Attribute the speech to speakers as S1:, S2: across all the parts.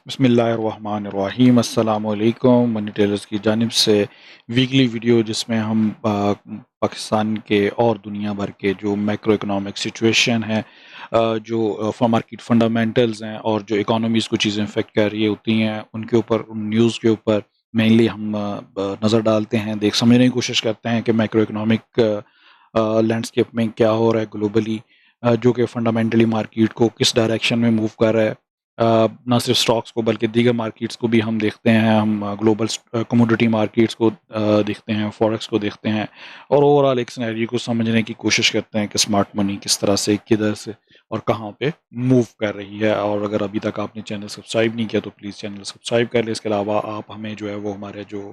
S1: बिस्मिल्लाहिर्रहमानिर्रहीम अस्सलामुअलैकुम। Money tailors की जानिब से वीकली वीडियो जिसमें हम पाकिस्तान के और दुनिया भर के जो मैक्रो इकोनॉमिक सिचुएशन है, जो मार्केट फंडामेंटल्स हैं और जो इकोनॉमीज़ को चीज़ें इफ़ेक्ट कर रही होती हैं उनके ऊपर, उन न्यूज़ के ऊपर मेनली हम नज़र डालते हैं, समझने की कोशिश करते हैं कि मैक्रो इकोनॉमिक लैंडस्केप में क्या हो रहा है ग्लोबली, जो कि फंडामेंटली मार्केट को किस डायरेक्शन में मूव कर रहा है। ना सिर्फ स्टॉक्स को बल्कि दीगर मार्केट्स को भी हम देखते हैं, हम ग्लोबल कमोडिटी मार्केट्स को देखते हैं, फॉरेक्स को देखते हैं और ओवरऑल एक सिनेरियो को समझने की कोशिश करते हैं कि स्मार्ट मनी किस तरह से, किधर से और कहाँ पे मूव कर रही है। और अगर अभी तक आपने चैनल सब्सक्राइब नहीं किया तो प्लीज़ चैनल सब्सक्राइब कर लें। इसके अलावा आप हमें जो है वो हमारे जो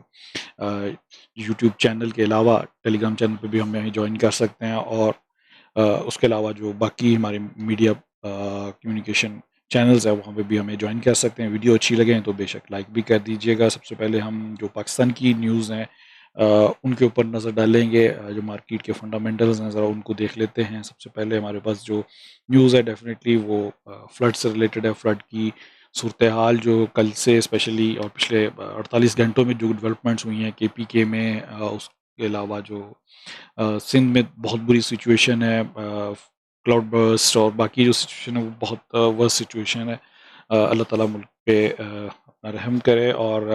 S1: यूट्यूब चैनल के अलावा टेलीग्राम चैनल पे भी हमें ज्वाइन कर सकते हैं और उसके अलावा जो बाकी हमारे मीडिया कम्युनिकेशन चैनल्स है वहाँ पे भी हमें ज्वाइन कर सकते हैं। वीडियो अच्छी लगे तो बेशक लाइक भी कर दीजिएगा। सबसे पहले हम जो पाकिस्तान की न्यूज़ हैं उनके ऊपर नज़र डालेंगे। जो मार्केट के फंडामेंटल्स हैं ज़रा उनको देख लेते हैं। सबसे पहले हमारे पास जो न्यूज़ है डेफिनेटली वो फ्लड से रिलेटेड है। फ्लड की सूरत हाल जो कल से स्पेशली और पिछले 48 घंटों में जो डेवलपमेंट्स हुई हैं KPK में, उसके अलावा जो सिंध में बहुत बुरी सिचुएशन है, क्लाउड बर्स्ट और बाकी जो सिचुएशन है वो बहुत वर्स्ट सिचुएशन है। अल्लाह ताला मुल्क पे अपना रहम करे और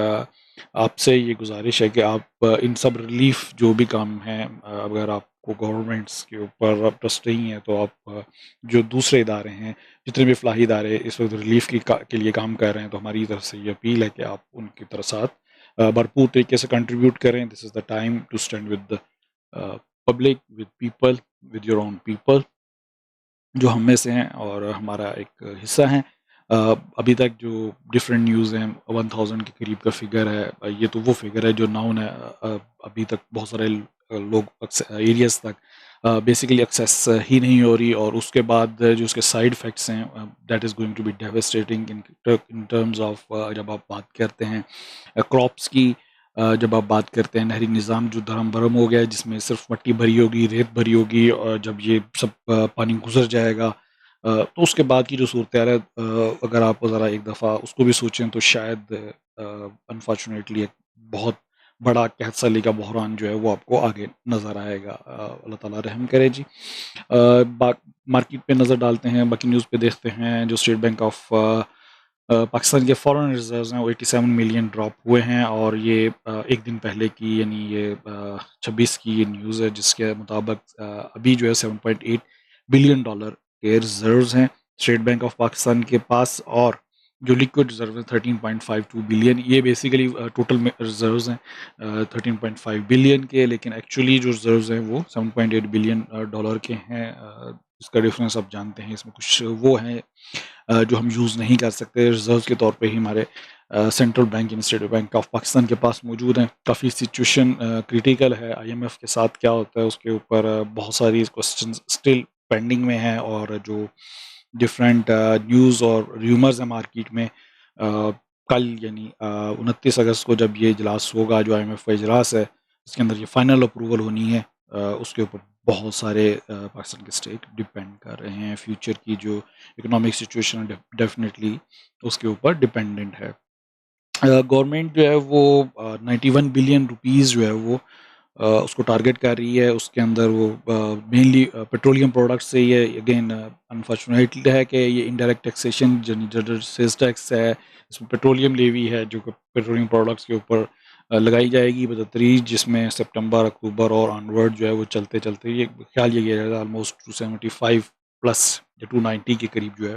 S1: आपसे ये गुजारिश है कि आप इन सब रिलीफ जो भी काम हैं, अगर आपको गवर्नमेंट्स के ऊपर ट्रस्ट नहीं है तो आप जो दूसरे इदारे हैं, जितने भी फलाही इदारे इस वक्त रिलीफ के लिए काम कर रहे हैं, तो हमारी तरफ से ये अपील है कि आप उनकी तरफ साथ भरपूर तरीके से कंट्रीब्यूट करें। This is the time to stand with public, with people, with your own people जो हम में से हैं और हमारा एक हिस्सा हैं। अभी तक जो डिफरेंट न्यूज़ हैं 1000 के करीब का फिगर है। ये तो वो फिगर है जो नाउन है। अभी तक बहुत सारे लोग एरियाज़ तक बेसिकली एक्सेस ही नहीं हो रही और उसके बाद जो उसके साइड इफ़ेक्ट्स हैं that is going to be devastating in terms of, जब आप बात करते हैं क्रॉप्स की, जब आप बात करते हैं नहरी निज़ाम जो धर्म भरम हो गया है जिसमें सिर्फ मट्टी भरी होगी, रेत भरी होगी और जब ये सब पानी गुजर जाएगा तो उसके बाद की जो सूरत हाल है, अगर आप ज़रा एक दफ़ा उसको भी सोचें तो शायद अनफॉर्चुनेटली एक बहुत बड़ा कहत साली का बहरान जो है वो आपको आगे नज़र आएगा। अल्लाह ताला रहम करे जी। मार्केट पे नज़र डालते हैं, बाकी न्यूज़ पे देखते हैं। जो स्टेट बैंक ऑफ पाकिस्तान के फॉरेन रिजर्व्स हैं वो 87 मिलियन ड्रॉप हुए हैं और ये एक दिन पहले की यानी ये 26 की ये न्यूज़ है जिसके मुताबिक अभी जो है $7.8 बिलियन के रिजर्व्स हैं स्टेट बैंक ऑफ पाकिस्तान के पास और जो लिक्विड रिजर्व है 13.52 बिलियन। ये बेसिकली टोटल रिजर्व्स हैं 13.5 बिलियन के, लेकिन एक्चुअली जो रिजर्व्स हैं वो 7.8 बिलियन डॉलर के हैं। इसका डिफरेंस आप जानते हैं, इसमें कुछ वो हैं जो हम यूज़ नहीं कर सकते, रिजर्व के तौर पे ही हमारे central bank state bank of Pakistan के पास मौजूद हैं। काफ़ी सिचुएशन क्रिटिकल है। IMF के साथ क्या होता है उसके ऊपर बहुत सारी क्वेश्चन स्टिल पेंडिंग में हैं और जो डिफरेंट न्यूज़ और र्यूमर्स हैं मार्केट में, कल यानी 29 अगस्त को जब ये इजलास होगा जो IMF का इजलास है इसके अंदर ये फाइनल अप्रूवल होनी है, उसके ऊपर बहुत सारे पाकिस्तान के स्टेट डिपेंड कर रहे हैं। फ्यूचर की जो इकोनॉमिक सिचुएशन डेफिनेटली उसके ऊपर डिपेंडेंट है। गवर्नमेंट जो है वो 91 बिलियन रुपीस जो है वो उसको टारगेट कर रही है। उसके अंदर वो मेनली पेट्रोलियम प्रोडक्ट्स से ये अगेन अनफॉर्चुनेटली है कि ये इनडायरेक्ट टैक्सेशन जो सेल्स टैक्स है, इसमें पेट्रोलियम लेवी है जो कि पेट्रोलियम प्रोडक्ट्स के ऊपर लगाई जाएगी बतदरीज, जिसमें सितंबर, अक्टूबर और ऑनवर्ड जो है वो चलते चलते ये ख्याल ये किया जाएगा ऑलमोस्ट 275 प्लस या 290 के करीब जो है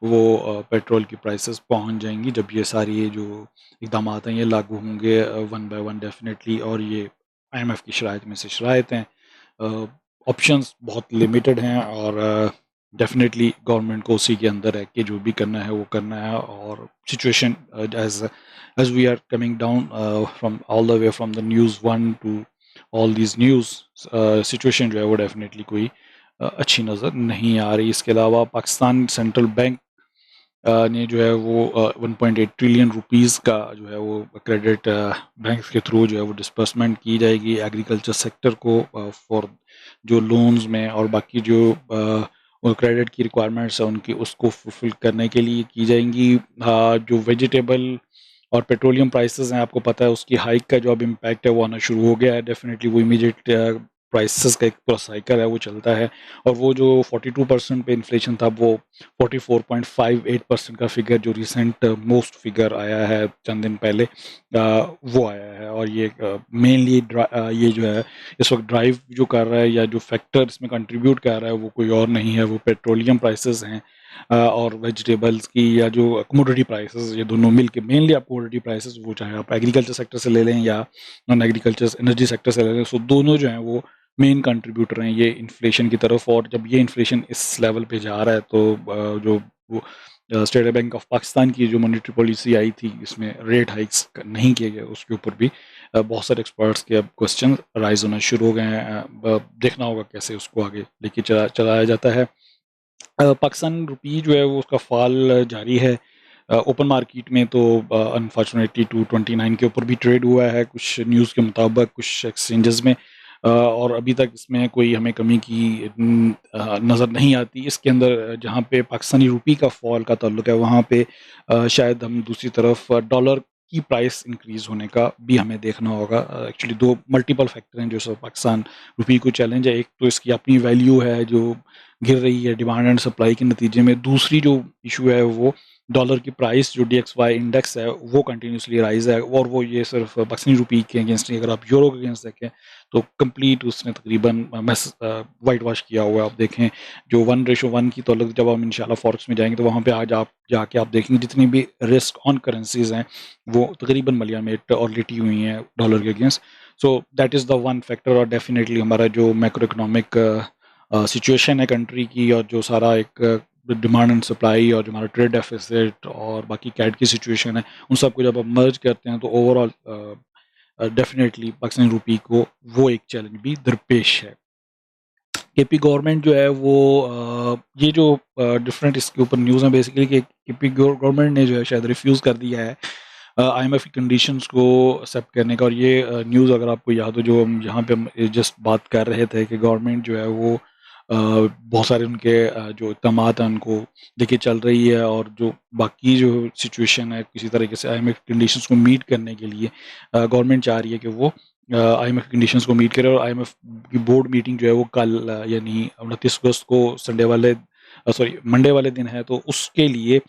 S1: वो पेट्रोल की प्राइसेस पहुंच जाएंगी जब ये सारी ये जो इकदाम हैं ये लागू होंगे वन बाय वन डेफिनेटली। और ये IMF की शराइत में से शराइत हैं। ऑप्शंस बहुत लिमिटेड हैं और डेफिनेटली गवर्नमेंट को उसी के अंदर है कि जो भी करना है वो करना है। और situation as we are coming down from all the way from the news one to all these news, situation जो है वो डेफिनेटली कोई अच्छी नज़र नहीं आ रही। इसके अलावा पाकिस्तान सेंट्रल बैंक ने जो है वो 1.8 ट्रिलियन रुपीस का जो है वो क्रेडिट बैंक के थ्रू जो है वो डिस्बर्समेंट की जाएगी एग्रीकल्चर सेक्टर को फॉर जो लोन्स में और बाकी जो वो क्रेडिट की रिक्वायरमेंट्स है उनकी, उसको फुलफ़िल करने के लिए की जाएँगी। जो वेजिटेबल और पेट्रोलियम प्राइसेज़ हैं, आपको पता है उसकी हाइक का जो अब इम्पैक्ट है वो आना शुरू हो गया है। डेफ़िनेटली वो इमीडिएट प्राइसेज़ का एक पूरा साइकिल है वो चलता है, और वो जो 42% पे इन्फ्लेशन था, वो 44.58% का फिगर जो रिसेंट मोस्ट फिगर आया है चंद दिन पहले, वो आया है। और ये मेनली ये जो है इस वक्त ड्राइव जो कर रहा है, या जो फैक्टर इसमें कंट्रीब्यूट कर रहा है, वो कोई और नहीं है, वो पेट्रोलियम प्राइसेस हैं और वेजिटेबल्स की, या जो कमोडिटी प्राइसेस, ये दोनों मिल के मेनली आप कमोडिटी प्राइसेस, वो चाहे आप एग्रीकल्चर सेक्टर से ले लें या नॉन एग्रीकल्चर एनर्जी सेक्टर से ले लें, सो दोनों जो हैं वो मेन कंट्रीब्यूटर हैं ये इन्फ्लेशन की तरफ। और जब ये इन्फ्लेशन इस लेवल पे जा रहा है, तो जो स्टेट बैंक ऑफ पाकिस्तान की जो मॉनेटरी पॉलिसी आई थी, इसमें रेट हाइक्स नहीं किए गए, उसके ऊपर भी बहुत सारे एक्सपर्ट्स के अब क्वेश्चन राइज होना शुरू हो गए हैं। देखना होगा कैसे उसको आगे लेके चलाया जाता है। पाकिस्तान रुपी जो है वो उसका फॉल जारी है। ओपन मार्केट में तो अनफॉर्चुनेटली 229 के ऊपर भी ट्रेड हुआ है कुछ न्यूज़ के मुताबिक कुछ एक्सचेंजेस में, और अभी तक इसमें कोई हमें कमी की नज़र नहीं आती। इसके अंदर जहाँ पे पाकिस्तानी रुपी का फॉल का ताल्लुक है, वहाँ पे शायद हम दूसरी तरफ डॉलर की प्राइस इंक्रीज़ होने का भी हमें देखना होगा। एक्चुअली 2 मल्टीपल फैक्टर हैं जो पाकिस्तान रुपी को चैलेंज है। एक तो इसकी अपनी वैल्यू है जो गिर रही है डिमांड एंड सप्लाई के नतीजे में। दूसरी जो इशू है वो डॉलर की प्राइस, जो DXY इंडेक्स है वो कंटिन्यूसली राइज है, और वो ये सिर्फ पाकिस्तानी रुपी के अगेंस्ट नहीं, अगर आप यूरो के अगेंस्ट देखें तो कंप्लीट उसने तकरीबन वाइट वॉश किया हुआ है। आप देखें जो 1:1 की ताल्लुक, जब हम इंशाल्लाह फॉरेक्स में जाएंगे तो वहाँ पे आज आप जाके आप देखेंगे जितनी भी रिस्क ऑन करेंसीज हैं वो तकरीबन मलियामेट और लिटी हुई हैं डॉलर के against. So that is the one factor. और डेफिनेटली हमारा जो मैक्रो इकोनॉमिक सिचुएशन है कंट्री की, और जो सारा एक डिमांड एंड सप्लाई, और जो हमारा ट्रेड डेफिसिट और बाकी कैट की सिचुएशन है, उन सबको जब हम मर्ज करते हैं तो ओवरऑल डेफिनेटली पाकिस्तानी रुपी को वो एक चैलेंज भी दरपेश है। केपी गवर्नमेंट जो है वो ये जो डिफरेंट इसके ऊपर न्यूज़ हैं बेसिकली कि केपी गवर्नमेंट ने जो है शायद रिफ्यूज़ कर दिया है IMF की कंडीशंस को एक्सेप्ट करने का। और ये न्यूज़ अगर आपको याद हो, जो हम यहाँ पे हम जस्ट बात कर रहे थे कि गवर्नमेंट जो है वो बहुत सारे उनके जो इक़दामात हैं उनको लेके चल रही है, और जो बाकी जो सिचुएशन है किसी तरीके से IMF कंडीशंस को मीट करने के लिए गवर्नमेंट चाह रही है कि वो IMF कंडीशंस को मीट करे। और IMF की बोर्ड मीटिंग जो है वो कल यानी 29 अगस्त को संडे वाले सॉरी मंडे वाले दिन है, तो उसके लिए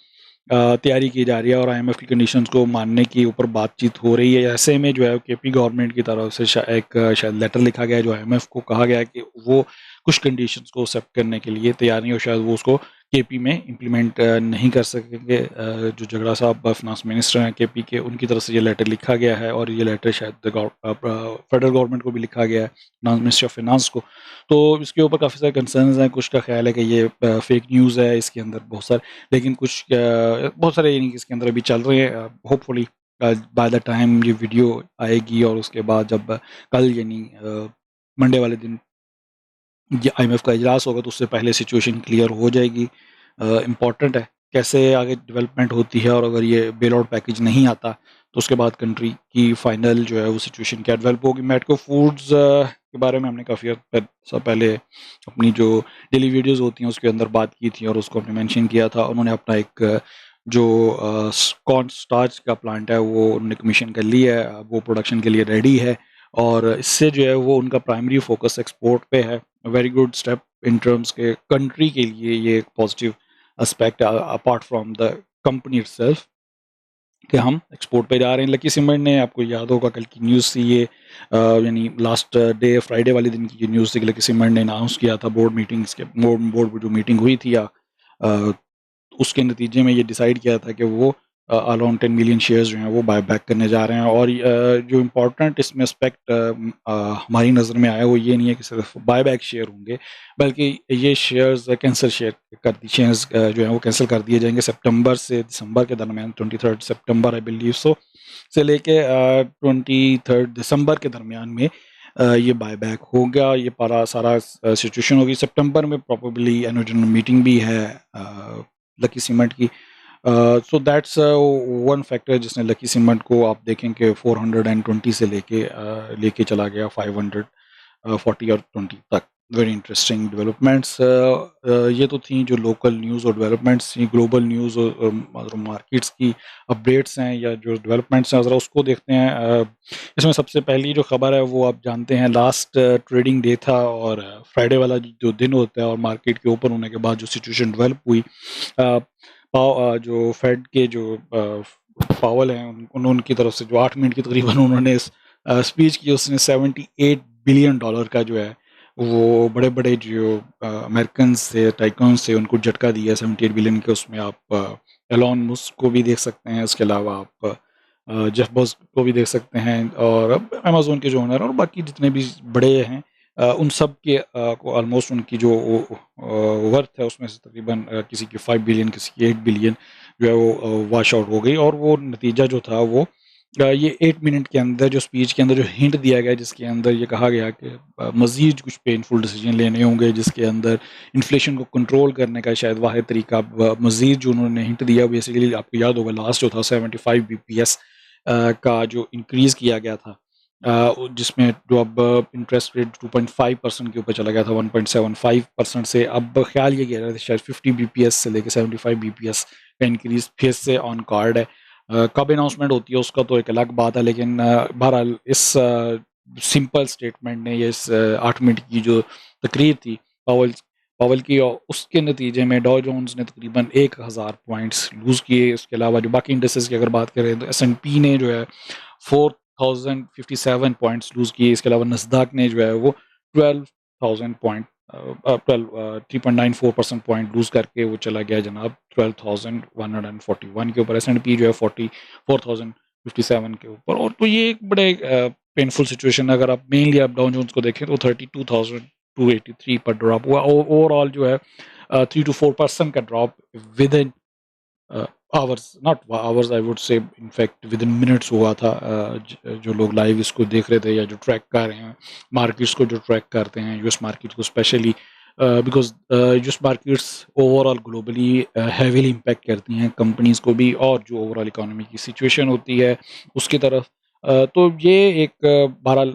S1: तैयारी की जा रही है, और IMF की कंडीशंस को मानने के ऊपर बातचीत हो रही है। ऐसे में जो है केपी गवर्नमेंट की तरफ से एक शायद लेटर लिखा गया है, जो IMF को कहा गया है कि वो कुछ कंडीशंस को एक्सेप्ट करने के लिए तैयार नहीं, और शायद वो उसको केपी में इम्प्लीमेंट नहीं कर सकेंगे। जो झगड़ा साहब फाइनेंस मिनिस्टर हैं केपी के, उनकी तरफ से ये लेटर लिखा गया है, और ये लेटर शायद फेडरल गवर्नमेंट को भी लिखा गया है, मिनिस्ट्री ऑफ फाइनेंस को। तो इसके ऊपर काफ़ी सारे कंसर्न्स हैं। कुछ का ख्याल है कि ये फेक न्यूज़ है, इसके अंदर बहुत सारे, लेकिन कुछ बहुत सारे यानी कि इसके अंदर अभी चल रहे हैं। होपफुली बाय द टाइम ये वीडियो आएगी, और उसके बाद जब कल यानी मंडे वाले दिन ये IMF का इजलास होगा, तो उससे पहले सिचुएशन क्लियर हो जाएगी। इम्पॉर्टेंट है कैसे आगे डेवलपमेंट होती है, और अगर ये बेल आउट पैकेज नहीं आता तो उसके बाद कंट्री की फाइनल जो है वो सिचुएशन क्या डेवलप होगी। मेडको फूड्स के बारे में हमने काफ़ी पहले अपनी जो डेली वीडियोस होती हैं उसके अंदर बात की थी, और उसको हमने मेंशन किया था। उन्होंने अपना एक जो कॉर्न स्टार्च का प्लांट है वो उन्होंने कमीशन कर लिया है, वो प्रोडक्शन के लिए रेडी है, और इससे जो है वो उनका प्राइमरी फोकस एक्सपोर्ट पे है। Very good step in terms के कंट्री के लिए, ये एक positive aspect apart from the company itself कि हम एक्सपोर्ट पे जा रहे हैं। लकी सीमेंट ने, आपको याद होगा कल की न्यूज़ थी ये, यानी लास्ट डे फ्राइडे वाले दिन की ये न्यूज़ थी कि लकी सीमेंट ने अनाउंस किया था बोर्ड मीटिंग्स के बोर्ड जो मीटिंग हुई थी, या उसके नतीजे में ये डिसाइड किया था कि वो अराउंड 10 मिलियन शेयर्स जो हैं वो बाय बैक करने जा रहे हैं। और जो इम्पोर्टेंट इसमें एस्पेक्ट हमारी नज़र में आया वो ये नहीं है कि सिर्फ बाय बैक शेयर होंगे, बल्कि ये शेयर्स कैंसिल शेयर्स जो हैं वो कैंसिल कर दिए जाएंगे सितंबर से दिसंबर के दरमियान, 23 सितंबर आई बिलीव सो, से लेके 23 दिसंबर के दरमियान में ये बाय बैक हो गया। ये सारा सिचुएशन होगी। सितंबर में प्रॉबेबली एनुअल जनरल मीटिंग भी है लकी सीमेंट की। सो दैट्स वन फैक्टर जिसने लकी सीमेंट को आप देखें कि 420 से लेके चला गया 500 40 और 20 तक। वेरी इंटरेस्टिंग डेवलपमेंट्स ये तो थी जो लोकल न्यूज़ और डेवलपमेंट्स थी। ग्लोबल न्यूज़ और मतलब मार्केट्स की अपडेट्स हैं या जो डेवलपमेंट्स हैं ज़रा उसको देखते हैं। इसमें सबसे पहली जो खबर है वो आप जानते हैं, लास्ट ट्रेडिंग डे था और फ्राइडे वाला जो दिन होता है और मार्केट के ओपन होने के बाद जो सिचुएशन डेवलप हुई, जो फेड के जो पावल हैं उनकी तरफ से जो 8 मिनट की तकरीबन उन्होंने स्पीच की, उसने $78 बिलियन का जो है वो बड़े-बड़े जो अमेरिकन्स थे, टाइकून्स थे, उनको झटका दिया 78 बिलियन के। उसमें आप एलन मस्क को भी देख सकते हैं, इसके अलावा आप जेफ बेज़ोस को भी देख सकते हैं और अमेज़न के जो ओनर हैं और बाकी जितने भी बड़े हैं, उन सब के को ऑलमोस्ट उनकी जो वर्थ है उसमें से तकरीबन किसी की 5 बिलियन, किसी की 8 बिलियन जो है वो वॉश आउट हो गई। और वो नतीजा जो था वो ये 8 मिनट के अंदर जो स्पीच के अंदर जो हिंट दिया गया, जिसके अंदर ये कहा गया कि मज़ीद कुछ पेनफुल डिसीजन लेने होंगे, जिसके अंदर इन्फ्लेशन को कंट्रोल करने का शायद वाहिद तरीका मज़ीद जो उन्होंने हिंट दिया बेसिकली आपको याद होगा लास्ट जो था 75 बीपीएस का जो इंक्रीज़ किया गया था, जिसमें जो अब इंटरेस्ट रेट 2.5% के ऊपर चला गया था 1.75% से। अब ख्याल ये कह रहे थे शायद 50 बीपीएस से लेकर 75 बीपीएस का इंक्रीज फिर से ऑन कार्ड है। कब अनाउंसमेंट होती है उसका तो एक अलग बात है, लेकिन बहरहाल इस सिंपल स्टेटमेंट ने, ये इस 8 मिनट की जो तकरीर थी पावल पावल की, और उसके नतीजे में डॉ जोन्स ने तकरीबन 1000 पॉइंट्स लूज़ किए। इसके अलावा जो बाकी इंडेक्सेस की अगर बात करें तो एस&पी ने जो है 4057 पॉइंट्स लूज़ किए। इसके अलावा नस्दाक ने जो है वो 12,000 पॉइंट 3.94% पॉइंट लूज़ करके वो चला गया जनाब 12,141 के ऊपर। एस&पी जो है 44,057 के ऊपर। और तो ये एक बड़े पेनफुल सिचुएशन है। अगर आप मेनली आप डाउ जोन्स को देखें तो 32,283 पर ड्रॉप हुआ। ओवरऑल जो है 3 to 4% का drop with in hours, not hours, I would say in fact with in minutes हुआ था। जो लोग लाइव इसको देख रहे थे या जो ट्रैक कर रहे हैं मार्केट्स को, जो ट्रैक करते हैं यूएस मार्केट को specially, because US markets overall globally heavily impact करती हैं कंपनीज को भी और जो ओवरऑल इकोनॉमी की सिचुएशन होती है उसकी तरफ। तो ये एक बहरहाल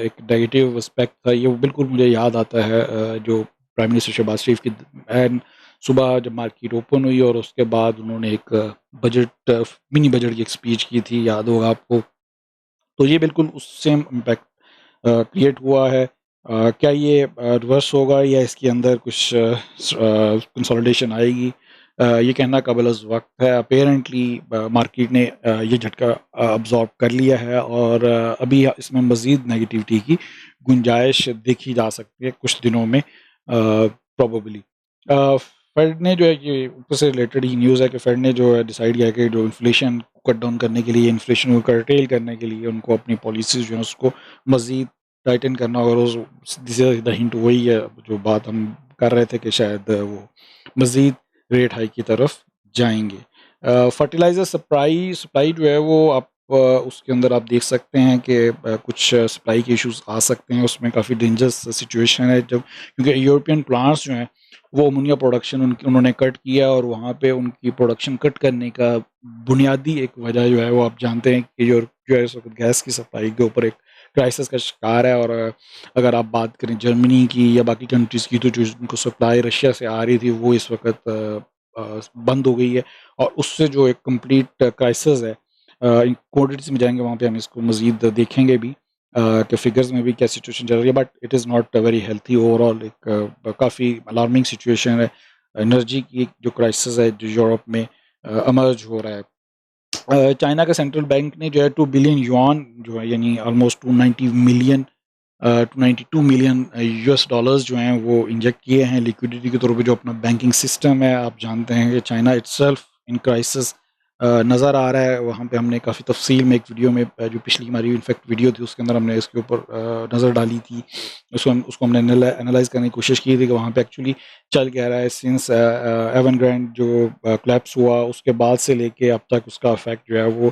S1: एक नेगेटिव एस्पेक्ट था। ये बिल्कुल मुझे याद आता है जो प्राइम मिनिस्टर शहबाज शरीफ की एंड सुबह जब मार्केट ओपन हुई और उसके बाद उन्होंने एक बजट मिनी बजट की एक स्पीच की थी, याद होगा आपको। तो ये बिल्कुल उस सेम इम्पैक्ट क्रिएट हुआ है। क्या ये रिवर्स होगा या इसके अंदर कुछ कंसोलिडेशन आएगी, ये कहना काबिल-अज़-वक़्त है। अपैरेंटली मार्केट ने ये झटका अब्ज़ॉर्ब कर लिया है और अभी इसमें मज़ीद नेगेटिविटी की गुंजाइश देखी जा सकती है कुछ दिनों में प्रोबेबली। फेड ने जो है ये ऊपर से रिलेटेड ही न्यूज़ है कि फेड ने जो है डिसाइड किया है कि जो इन्फ्लेशन को कट डाउन करने के लिए, इन्फ्लेशन को कर्टेल करने के लिए उनको अपनी पॉलिसीज़ जो है उसको मज़ीद टाइटन करना होगा। और सीधे से सीधा हिंट वही है जो बात हम कर रहे थे कि शायद वो मज़ीद रेट हाइक की तरफ जाएँगे। फर्टिलाइज़र सप्लाई जो है वो आप उसके अंदर आप देख सकते हैं कि कुछ सप्लाई के इश्यूज़ आ सकते हैं। उसमें काफ़ी डेंजरस सिचुएशन है जब, क्योंकि यूरोपियन प्लांट्स जो हैं वो अमोनिया प्रोडक्शन उन्होंने कट किया और वहाँ पे उनकी प्रोडक्शन कट करने का बुनियादी एक वजह जो है वो आप जानते हैं कि यूरोप जो है इस वक़्त गैस की सप्लाई के ऊपर एक क्राइसिस का शिकार है। और अगर आप बात करें जर्मनी की या बाकी कंट्रीज़ की तो जो उनको सप्लाई रशिया से आ रही थी वो इस वक़्त बंद हो गई है और उससे जो एक कंप्लीट क्राइसिस है। कोमोडिटीज़ में जाएँगे वहाँ पे हम इसको मज़ीद देखेंगे भी कि फिगर्स में भी क्या सिचुएशन चल रही है, but it is not very healthy overall. एक काफ़ी अलार्मिंग सिचुएशन है। एनर्जी की जो क्राइसिस है जो यूरोप में इमर्ज हो रहा है। चाइना का सेंट्रल बैंक ने जो है 2 बिलियन युआन जो है यानी ऑलमोस्ट 292 मिलियन यूएस डॉलर्स जो हैं वो इंजेक्ट किए हैं लिक्विडिटी के तौर पे। जो अपना बैंकिंग सिस्टम है, आप जानते हैं कि चाइना इटसेल्फ इन क्राइसिस नज़र आ रहा है। वहाँ पे हमने काफ़ी तफसील में एक वीडियो में जो पिछली हमारी इनफैक्ट वीडियो थी उसके अंदर हमने इसके ऊपर नज़र डाली थी। उसको हमने एनालाइज़ करने की कोशिश की थी कि वहाँ पे एक्चुअली चल क्या रहा है सिंस एवरग्रांड जो कोलैप्स हुआ उसके बाद से लेके अब तक उसका इफेक्ट जो है वो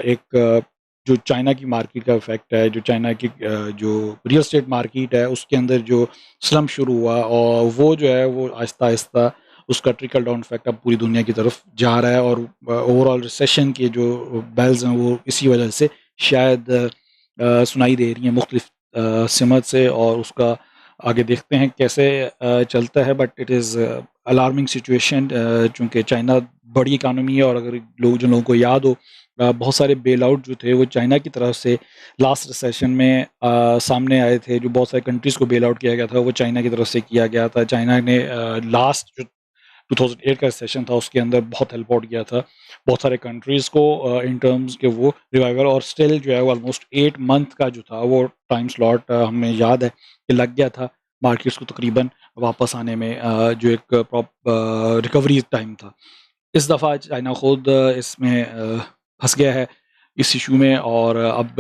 S1: एक जो चाइना की मार्केट का इफेक्ट है, जो चाइना की जो रियल एस्टेट मार्केट है उसके अंदर जो स्लम्प शुरू हुआ और वो जो है वो आहिस्ता-आहिस्ता उसका ट्रिकल डाउन इफेक्ट अब पूरी दुनिया की तरफ जा रहा है। और ओवरऑल रिसेशन के जो बेल्स हैं वो इसी वजह से शायद सुनाई दे रही हैं मुख्तलिफ सिमत से, और उसका आगे देखते हैं कैसे चलता है। But it is alarming situation, चूँकि चाइना बड़ी इकॉनमी है, और अगर जिन लोगों को याद हो, बहुत सारे बेल आउट जो थे वो चाइना की तरफ से लास्ट रिसेशन में सामने आए थे। जो बहुत सारे कंट्रीज़ को बेल आउट किया गया था वो चाइना की तरफ से किया गया था। चाइना ने लास्ट जो 2008 का सेशन था उसके अंदर बहुत हेल्प आउट किया था बहुत सारे कंट्रीज़ को इन टर्म्स के वो रिवाइवल, और स्टिल जो है वो ऑलमोस्ट 8 मंथ का जो था वो टाइम स्लॉट हमें याद है कि लग गया था मार्केट्स को तकरीबन वापस आने में, जो एक रिकवरी टाइम था। इस दफ़ा चाइना खुद इसमें फँस गया है इस इश्यू में, और अब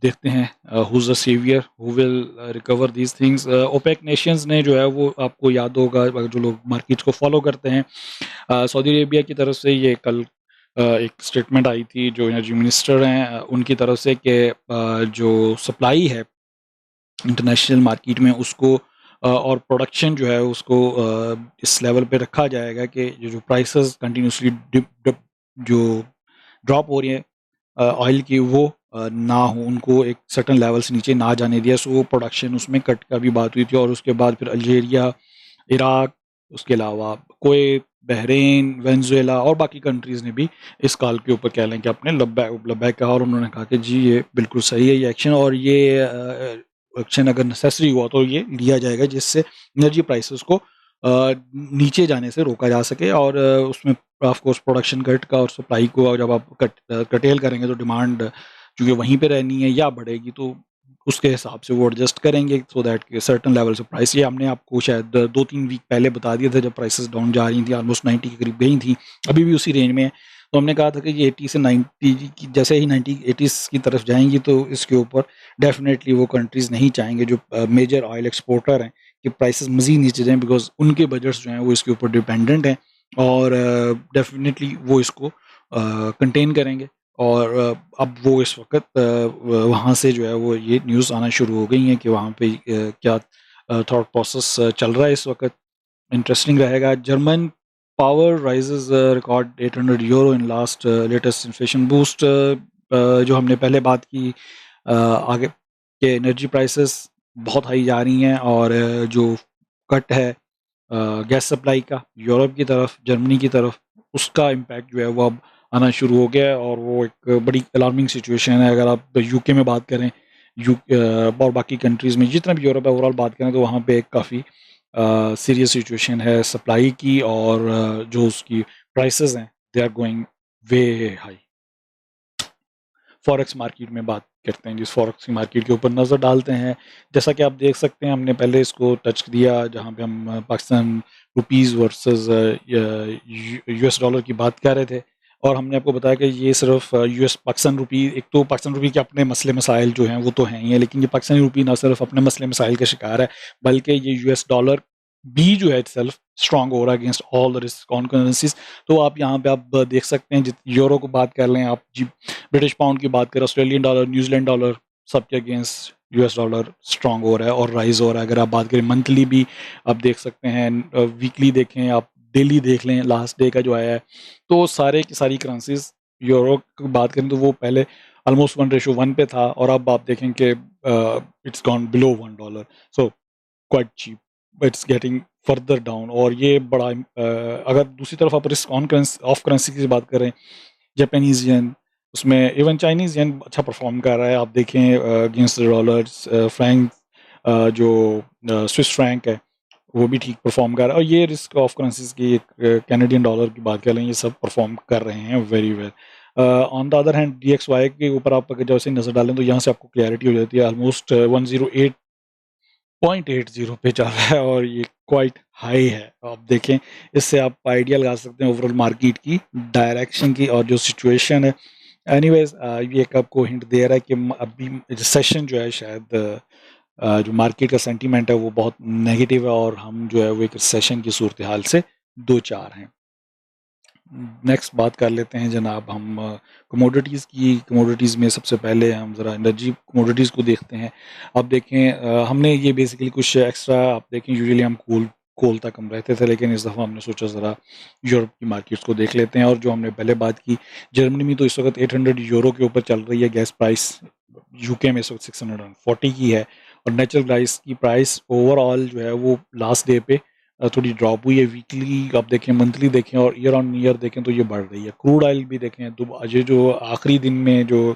S1: देखते हैं who is the saviour who will recover these things. OPEC nations ने जो है वो आपको याद होगा, अगर जो लोग मार्केट्स को फ़ॉलो करते हैं, सऊदी अरेबिया की तरफ से ये कल एक स्टेटमेंट आई थी जो एनर्जी मिनिस्टर हैं उनकी तरफ से, कि जो सप्लाई है इंटरनेशनल मार्केट में उसको और प्रोडक्शन जो है उसको इस लेवल पे रखा जाएगा कि जो प्राइसेस कंटिन्यूसली जो ड्रॉप हो रही है ऑयल की वो ना हो, उनको एक सर्टेन लेवल से नीचे ना जाने दिया। सो प्रोडक्शन उसमें कट का भी बात हुई थी, और उसके बाद फिर अल्जीरिया, इराक, उसके अलावा कुवैत, बहरीन, वेनेज़ुएला और बाकी कंट्रीज़ ने भी इस कॉल के ऊपर कह लें कि अपने लब्बैक कहा, और उन्होंने कहा कि जी ये बिल्कुल सही है ये एक्शन, और ये एक्शन अगर नेसेसरी हुआ तो ये लिया जाएगा जिससे एनर्जी प्राइसेस को नीचे जाने से रोका जा सके। और उसमें ऑफ कोर्स प्रोडक्शन कट का और सप्लाई को जब आप कटेल करेंगे तो डिमांड चूँकि वहीं पे रहनी है या बढ़ेगी, तो उसके हिसाब से वो एडजस्ट करेंगे सो दैट कि सर्टेन लेवल से प्राइस, ये हमने आपको शायद 2-3 वीक पहले बता दिया था जब प्राइसेस डाउन जा रही थी, ऑलमोस्ट 90 के करीब गई थी, अभी भी उसी रेंज में है। तो हमने कहा था कि ये 80 से 90 की जैसे ही 90-80s की तरफ जाएँगी तो इसके ऊपर डेफ़िनेटली वो कंट्रीज़ नहीं चाहेंगे जो मेजर ऑयल एक्सपोर्टर हैं कि प्राइसेस मज़ीद नीचे जाएँ, बिकॉज़ उनके बजट्स जो हैं वो इसके ऊपर डिपेंडेंट हैं, और डेफ़िनेटली वो इसको कंटेन करेंगे। और अब वो इस वक़्त वहाँ से जो है वो ये न्यूज़ आना शुरू हो गई हैं कि वहाँ पे क्या थॉट प्रोसेस चल रहा है इस वक़्त। इंटरेस्टिंग रहेगा। German power rises record €800 in last latest inflation boost, जो हमने पहले बात की आगे के एनर्जी प्राइसेस बहुत हाई जा रही हैं, और जो कट है गैस सप्लाई का यूरोप की तरफ, जर्मनी की तरफ, उसका इम्पैक्ट जो है वो अब आना शुरू हो गया है, और वो एक बड़ी अलार्मिंग सिचुएशन है। अगर आप यूके में बात करें, और बाकी कंट्रीज़ में जितना भी यूरोप है ओवरऑल बात करें, तो वहाँ पे एक काफ़ी सीरियस सिचुएशन है सप्लाई की, और जो उसकी प्राइसेस हैं they are going way high. Forex market में बात करते हैं, जिस फॉरेक्स की मार्केट के ऊपर नज़र डालते हैं। जैसा कि आप देख सकते हैं हमने पहले इसको टच दिया जहाँ पे हम Pakistan rupees versus US dollar की बात कर रहे थे, और हमने आपको बताया कि ये सिर्फ यूएस पाकिस्तान रुपी, एक तो पाकिस्तान रुपी के अपने मसले मसाइल जो हैं वो तो हैं ही हैं, लेकिन ये पाकिस्तानी रुपी ना सिर्फ अपने मसले मसाइल का शिकार है, बल्कि ये यूएस डॉलर भी जो है सेल्फ स्ट्रांग हो रहा है against all the risk on currencies. तो आप यहाँ पे आप देख सकते हैं, यूरो को बात कर लें आप, जी ब्रिटिश पाउंड की बात करें, ऑस्ट्रेलियन डॉलर, न्यूजीलैंड डॉलर, सबके अगेंस्ट यूएस डॉलर स्ट्रांग हो रहा है और राइज हो रहा है। अगर आप बात करें मंथली भी आप देख सकते हैं, वीकली देखें आप, डेली देख लें, लास्ट डे का जो आया है, तो सारे की सारी करेंसीज, यूरो की बात करें तो वो पहले ऑलमोस्ट 1:1 पे था, और अब आप देखें कि it's gone below $1, so quite cheap, it's getting further down. और ये बड़ा अगर दूसरी तरफ आप risk on currency off currency की बात करें, जापानीज़ येन, उसमें इवन चाइनीज़ येन अच्छा परफॉर्म कर रहा है। आप देखें अगेंस्ट द डॉलर्स, फ्रैंक, जो स्विस फ्रैंक है वो भी ठीक परफॉर्म कर रहा है, और ये रिस्क ऑफ करेंसीज की एक कैनेडियन डॉलर की बात कर लें, ये सब परफॉर्म कर रहे हैं very well. On the other hand DXY के ऊपर आप अगर जैसे नज़र डालें तो यहाँ से आपको क्लैरिटी हो जाती है, ऑलमोस्ट 108.80 पे चल रहा है, और ये क्वाइट हाई है। आप देखें, इससे आप आइडिया लगा सकते हैं ओवरऑल मार्केट की डायरेक्शन की और जो सिचुएशन है। एनीवेज ये एक आपको हिंट दे रहा है कि अभी रिसेशन जो है शायद जो मार्केट का सेंटीमेंट है वो बहुत नेगेटिव है, और हम जो है वो एक रिसेशन की सूरत हाल से दो चार हैं। नेक्स्ट बात कर लेते हैं जनाब हम कमोडिटीज़ की। कमोडिटीज़ में सबसे पहले हम ज़रा एनर्जी कमोडिटीज़ को देखते हैं। अब देखें, हमने ये बेसिकली कुछ एक्स्ट्रा, आप देखें यूजुअली हम कोल तक हम रहते थे, लेकिन इस दफ़ा हमने सोचा ज़रा यूरोप की मार्केट्स को देख लेते हैं। और जो हमने पहले बात की, जर्मनी में तो इस वक्त €800 के ऊपर चल रही है गैस प्राइस। यूके में इस वक्त 640 की है, और नेचुरल गैस की प्राइस ओवरऑल जो है वो लास्ट डे पे थोड़ी ड्रॉप हुई है। वीकली आप देखें, मंथली देखें और ईयर ऑन ईयर देखें तो ये बढ़ रही है। क्रूड ऑयल भी देखें तो ये जो आखिरी दिन में जो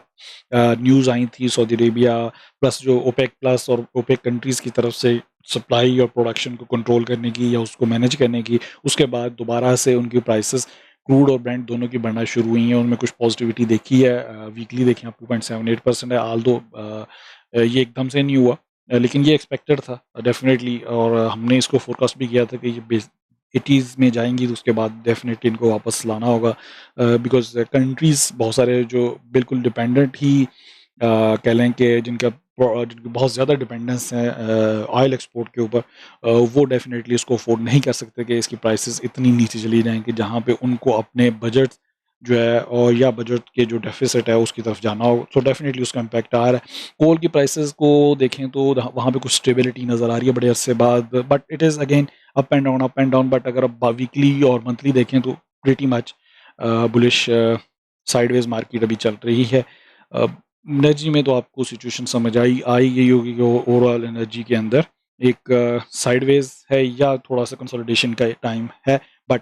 S1: न्यूज़ आई थी सऊदी अरेबिया प्लस जो ओपेक प्लस और ओपेक कंट्रीज़ की तरफ से सप्लाई और प्रोडक्शन को कंट्रोल करने की या उसको मैनेज करने की, उसके बाद दोबारा से उनकी प्राइसेस क्रूड और ब्रेंट दोनों की बढ़ना शुरू हुई हैं। उनमें कुछ पॉजिटिविटी देखी है। वीकली देखें आप 2.78% है, आल्दो ये एकदम से नहीं हुआ, लेकिन ये एक्सपेक्टेड था डेफिनेटली, और हमने इसको फोरकास्ट भी किया था कि ये 80s में जाएंगी तो उसके बाद डेफिनेटली इनको वापस लाना होगा, बिकॉज कंट्रीज़ बहुत सारे जो बिल्कुल डिपेंडेंट ही कह लें कि जिनकी बहुत ज़्यादा डिपेंडेंस है ऑयल एक्सपोर्ट के ऊपर, वो डेफिनेटली इसको अफोर्ड नहीं कर सकते कि इसकी प्राइसेस इतनी नीचे चली जाएँ कि जहाँ पे उनको अपने बजट जो है और या बजट के जो डेफिसिट है उसकी तरफ जाना हो। तो डेफिनेटली उसका इम्पैक्ट आ रहा है। कोल की प्राइसेस को देखें तो वहाँ पे कुछ स्टेबिलिटी नज़र आ रही है बड़े अरसे बाद, but it is again up and down. But अगर आप वीकली और मंथली देखें तो pretty much bullish sideways market अभी चल रही है। एनर्जी में तो आपको सिचुएशन समझ आई गई होगी कि ओवरऑल एनर्जी के अंदर एक साइडवेज है या थोड़ा सा कंसोलिडेशन का टाइम है। बट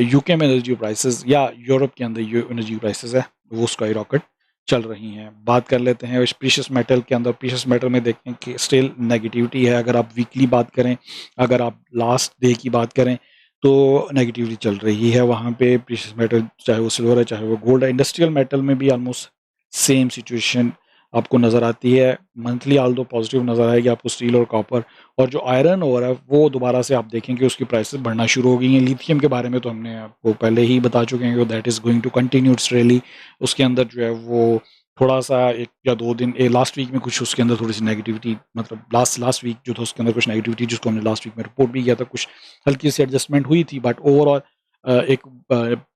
S1: यूके में एनर्जी प्राइसेस या यूरोप के अंदर जो एनर्जी प्राइसेस है वो स्काई रॉकेट चल रही हैं। बात कर लेते हैं प्रीशियस मेटल के अंदर। प्रीशियस मेटल में देखें कि स्टिल नेगेटिविटी है। अगर आप वीकली बात करें, अगर आप लास्ट डे की बात करें तो नेगेटिविटी चल रही है वहाँ पे। प्रीशियस मेटल चाहे वो सिल्वर है चाहे वो गोल्ड है। इंडस्ट्रियल मेटल में भी ऑलमोस्ट सेम सिचुएशन आपको नज़र आती है। मंथली आल्दो पॉजिटिव नज़र आएगी आपको स्टील और कॉपर, और जो आयरन ओर है वो दोबारा से आप देखें कि उसकी प्राइसेस बढ़ना शुरू हो गई हैं। लिथियम के बारे में तो हमने आपको पहले ही बता चुके हैं कि that is going to continue its rally. उसके अंदर जो है वो थोड़ा सा 1 या 2 दिन लास्ट वीक में कुछ उसके अंदर थोड़ी सी नेगेटिविटी, मतलब लास्ट वीक जो था उसके अंदर कुछ नेगेटिविटी जिसको हमने लास्ट वीक में रिपोर्ट भी किया था, कुछ हल्की सी एडजस्टमेंट हुई थी। बट ओवरऑल एक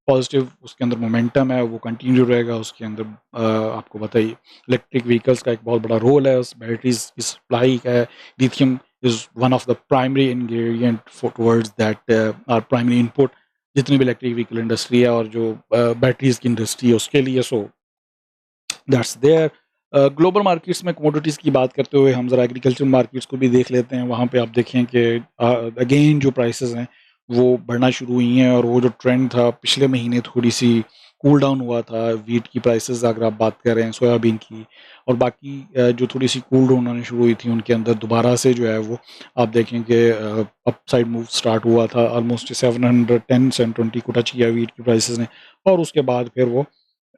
S1: पॉजिटिव उसके अंदर मोमेंटम है वो कंटिन्यू रहेगा। उसके अंदर आपको बताइए इलेक्ट्रिक व्हीकल्स का एक बहुत बड़ा रोल है, उस बैटरीज की सप्लाई का है। Lithium is one of the primary ingredient for towards that are primary input जितनी भी इलेक्ट्रिक व्हीकल इंडस्ट्री है और जो बैटरीज की इंडस्ट्री है उसके लिए। So that's there. Global markets में कमोडिटीज़ की बात करते हुए हम ज़रा एग्रीकल्चर मार्केट्स को भी देख लेते हैं। वहाँ पे आप देखें कि अगेन जो प्राइसेस हैं वो बढ़ना शुरू हुई हैं, और वो जो ट्रेंड था पिछले महीने थोड़ी सी कूल डाउन हुआ था। वीट की प्राइसेस अगर आप बात करें, सोयाबीन की और बाकी जो थोड़ी सी कूल डाउन होनी शुरू हुई थी उनके अंदर दोबारा से जो है वो आप देखें कि अपसाइड मूव स्टार्ट हुआ था। ऑलमोस्ट 710-720 को टच किया वीट की प्राइसेस ने, और उसके बाद फिर वो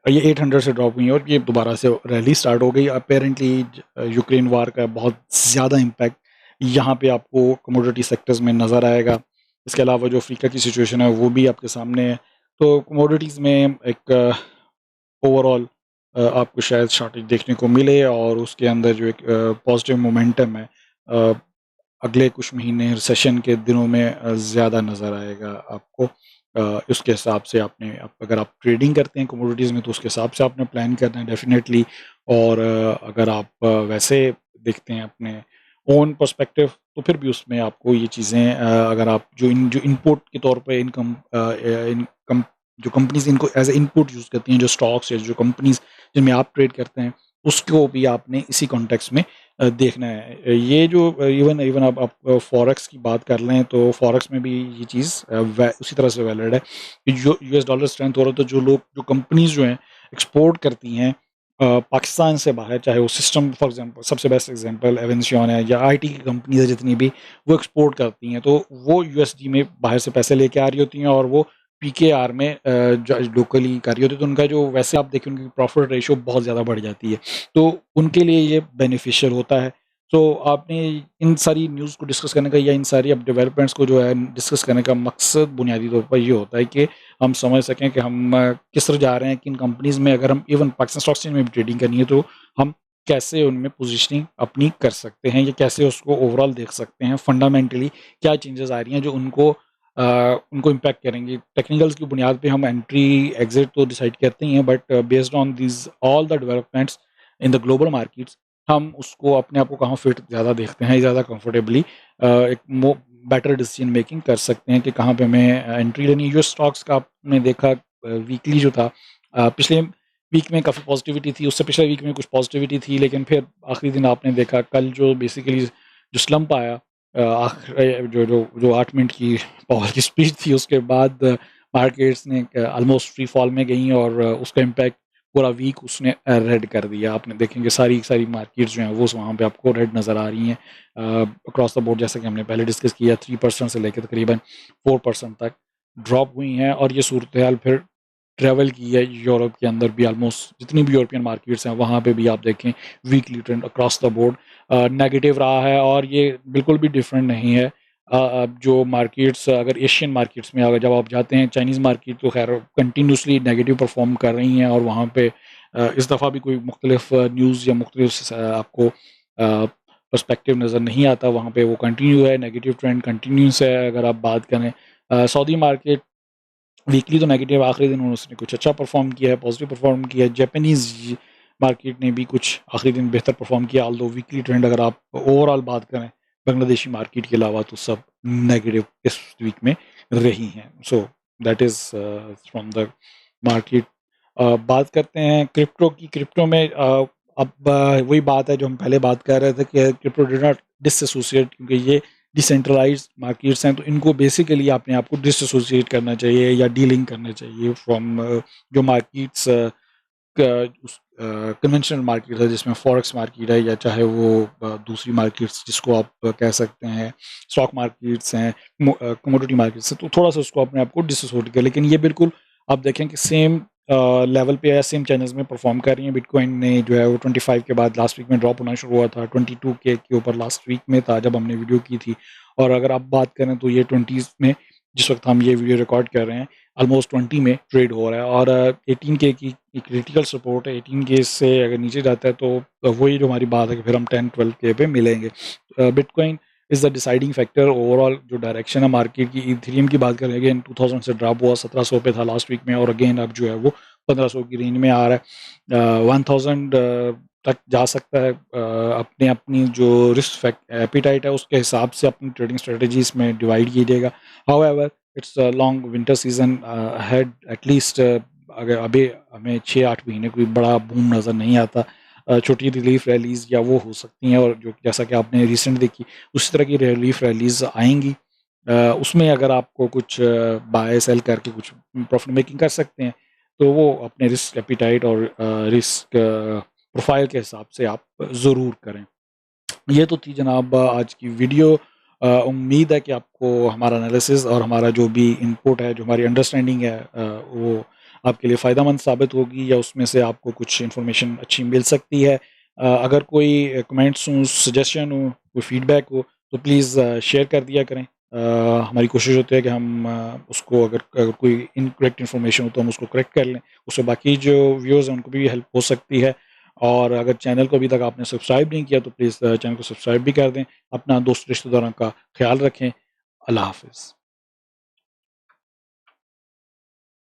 S1: ये 800 से ड्रॉप हुई है और ये दोबारा से रैली स्टार्ट हो गई। अपेरेंटली यूक्रेन वार का बहुत ज़्यादा इम्पैक्ट यहाँ पे आपको कमोडिटी सेक्टर्स में नज़र आएगा। इसके अलावा जो अफ्रीका की सिचुएशन है वो भी आपके सामने है। तो कमोडिटीज़ में एक ओवरऑल आपको शायद शॉर्टेज देखने को मिले, और उसके अंदर जो एक पॉजिटिव मोमेंटम है अगले कुछ महीने रिसेशन के दिनों में ज़्यादा नज़र आएगा आपको। उसके हिसाब से अगर आप ट्रेडिंग करते हैं कमोडिटीज़ में तो उसके हिसाब से आपने प्लान करना है डेफिनेटली। और अगर आप वैसे देखते हैं अपने ओन पर्सपेक्टिव तो फिर भी उसमें आपको ये चीज़ें अगर आप जो इनपुट के तौर पे इनकम जो कंपनीज इनको एज ए इनपुट यूज़ करती हैं, जो स्टॉक्स या जो कंपनीज जिनमें आप ट्रेड करते हैं उसको भी आपने इसी कॉन्टेक्स्ट में देखना है। ये जो इवन इवन आप फॉरेक्स की बात कर लें तो फॉरेक्स में भी ये चीज़ उसी तरह से वैलिड है कि जो यूएस डॉलर स्ट्रेंथ हो रहा है तो जो कंपनीज जो हैं एक्सपोर्ट करती हैं पाकिस्तान से बाहर, चाहे वो सिस्टम फॉर एग्जांपल सबसे बेस्ट एग्जांपल एवेंसियन है या आईटी की कंपनीज है जितनी भी, वो एक्सपोर्ट करती हैं तो वो यूएसडी में बाहर से पैसे लेके आ रही होती हैं और वो पीकेआर में लोकली कर रही होती है, तो उनका जो वैसे आप देखें उनकी प्रॉफिट रेशियो बहुत ज़्यादा बढ़ जाती है, तो उनके लिए ये बेनिफिशियल होता है। तो आपने इन सारी न्यूज़ को डिस्कस करने का या इन सारी अब डेवलपमेंट्स को जो है डिस्कस करने का मकसद बुनियादी तौर पर ये होता है कि हम समझ सकें कि हम किस तरह जा रहे हैं, किन कंपनीज़ में अगर हम इवन पाकिस्तान स्टॉक एक्सचेंज में भी ट्रेडिंग करनी है तो हम कैसे उनमें पोजीशनिंग अपनी कर सकते हैं या कैसे उसको ओवरऑल देख सकते हैं, फंडामेंटली क्या चेंजेस आ रही हैं जो उनको इम्पैक्ट करेंगी। टेक्निकल्स की बुनियाद पे हम एंट्री एग्जिट तो डिसाइड करते ही हैं, but based on this all the developments in the global markets हम उसको अपने आप को कहाँ फिट ज़्यादा देखते हैं, ज़्यादा कंफर्टेबली एक बेटर डिसीजन मेकिंग कर सकते हैं कि कहाँ पे हमें एंट्री लेनी है। यूएस स्टॉक्स का आपने देखा वीकली जो था पिछले वीक में काफ़ी पॉज़िटिविटी थी, उससे पिछले वीक में कुछ पॉज़िटिविटी थी, लेकिन फिर आखिरी दिन आपने देखा कल जो बेसिकली जो स्लंप आया, जो जो जो 8 मिनट की पावर की स्पीच थी, उसके बाद मार्केट्स ने ऑलमोस्ट फ्री फॉल में गईं और उसका इम्पैक्ट पूरा वीक उसने रेड कर दिया। आपने देखेंगे सारी सारी मार्केट्स जो हैं वो वहाँ पे आपको रेड नज़र आ रही हैं। अक्रॉस द बोर्ड जैसा कि हमने पहले डिस्कस किया 3% से लेकर तकरीबन 4% तक ड्रॉप हुई हैं, और ये सूरत-ए-हाल फिर ट्रैवल की है यूरोप के अंदर भी। ऑलमोस्ट जितनी भी यूरोपियन मार्केट्स हैं वहाँ पे भी आप देखें weekly trend across the board negative रहा है, और ये बिल्कुल भी डिफरेंट नहीं है। अब जो मार्केट्स अगर एशियन मार्केट्स में अगर जब आप जाते हैं, चाइनीज़ मार्केट तो खैर कंटिन्यूसली नेगेटिव परफॉर्म कर रही हैं, और वहाँ पे इस दफ़ा भी कोई मुख्तलिफ न्यूज़ या मुख्तलिफ आपको पर्सपेक्टिव नज़र नहीं आता। वहाँ पे वो कंटिन्यू है, नेगेटिव ट्रेंड कंटिन्यूस है। अगर आप बात करें सऊदी मार्केट, वीकली तो नेगेटिव, आखिरी दिन उसने कुछ अच्छा परफॉर्म किया है, पॉजिटिव परफॉर्म किया है। जापानीज़ मार्केट ने भी कुछ आखिरी दिन बेहतर परफॉर्म किया, ऑल्दो वीकली ट्रेंड अगर आप ओवरऑल बात करें बांग्लादेशी मार्केट के अलावा तो सब नेगेटिव इस वीक में रही हैं। So that is from the market. बात करते हैं क्रिप्टो की। क्रिप्टो में अब वही बात है जो हम पहले बात कर रहे थे कि क्रिप्टो डिड नॉट डिसएसोसिएट, क्योंकि ये डिसेंट्रलाइज्ड मार्केट्स हैं, तो इनको बेसिकली अपने आप को डिसएसोसिएट करना चाहिए या डीलिंक करना चाहिए फ्रॉम जो मार्केट्स कन्वेंशनल मार्केट है, जिसमें फॉरेक्स मार्केट है या चाहे वो दूसरी मार्केट्स जिसको आप कह सकते हैं स्टॉक मार्केट्स हैं, कमोडिटी मार्केट्स हैं, तो थोड़ा सा उसको अपने आप को डिसएसोसिएट कर। लेकिन ये बिल्कुल आप देखें कि सेम लेवल पे या सेम चैनल्स में परफॉर्म कर रही हैं। बिटकॉइन ने जो है वो 25 के बाद लास्ट वीक में ड्रॉप होना शुरू हुआ था, 22 के ऊपर लास्ट वीक में था जब हमने वीडियो की थी, और अगर आप बात करें तो ये 20s में जिस वक्त हम ये वीडियो रिकॉर्ड कर रहे हैं ऑलमोस्ट 20 में ट्रेड हो रहा है, और 18 के की एक क्रिटिकल सपोर्ट है। 18 के से अगर नीचे जाता है तो वही जो हमारी बात है कि फिर हम 10-12 के पे मिलेंगे। Bitcoin is the deciding factor overall जो डायरेक्शन है मार्केट की। इथेरियम की बात करें, अगेन 2000 से ड्रॉप हुआ, 1700 पे था लास्ट वीक में, और अगेन अब जो है वो 1500 की रेंज में आ रहा है। 1000 तक जा सकता है। अपने अपनी जो रिस्क एपिटाइट है उसके हिसाब से अपनी ट्रेडिंग स्ट्रेटजीज में डिवाइड कीजिएगा। However it's a long winter season ahead, at least अगर अभी हमें 6-8 महीने कोई बड़ा बूम नज़र नहीं आता। छोटी रिलीफ रैलीज या वो हो सकती हैं, और जो जैसा कि आपने रिसेंट देखी उसी तरह की रिलीफ रैलीज आएंगी। उसमें अगर आपको कुछ बाय सेल करके कुछ प्रॉफिट मेकिंग कर सकते हैं, तो वो अपने रिस्क एपिटाइट और रिस्क प्रोफाइल के हिसाब से आप ज़रूर करें। ये तो थी जनाब आज की वीडियो। उम्मीद है कि आपको हमारा एनालिसिस और हमारा जो भी इनपुट है, जो हमारी अंडरस्टैंडिंग है, वो आपके लिए फ़ायदेमंद साबित होगी या उसमें से आपको कुछ इन्फॉर्मेशन अच्छी मिल सकती है। अगर कोई कमेंट्स हों, सजेशन हो, कोई फीडबैक हो, तो प्लीज़ शेयर कर दिया करें। हमारी कोशिश होती है कि हम उसको अगर अगर कोई इनकरेक्ट इन्फॉर्मेशन हो तो हम उसको करेक्ट कर लें। उससे बाकी जो व्यूअर्स हैं उनको भी हेल्प हो सकती है। और अगर चैनल को अभी तक आपने सब्सक्राइब नहीं किया तो प्लीज़ चैनल को सब्सक्राइब भी कर दें। अपना दोस्त रिश्तेदारों का ख़्याल रखें। अल्लाह हाफ़िज़।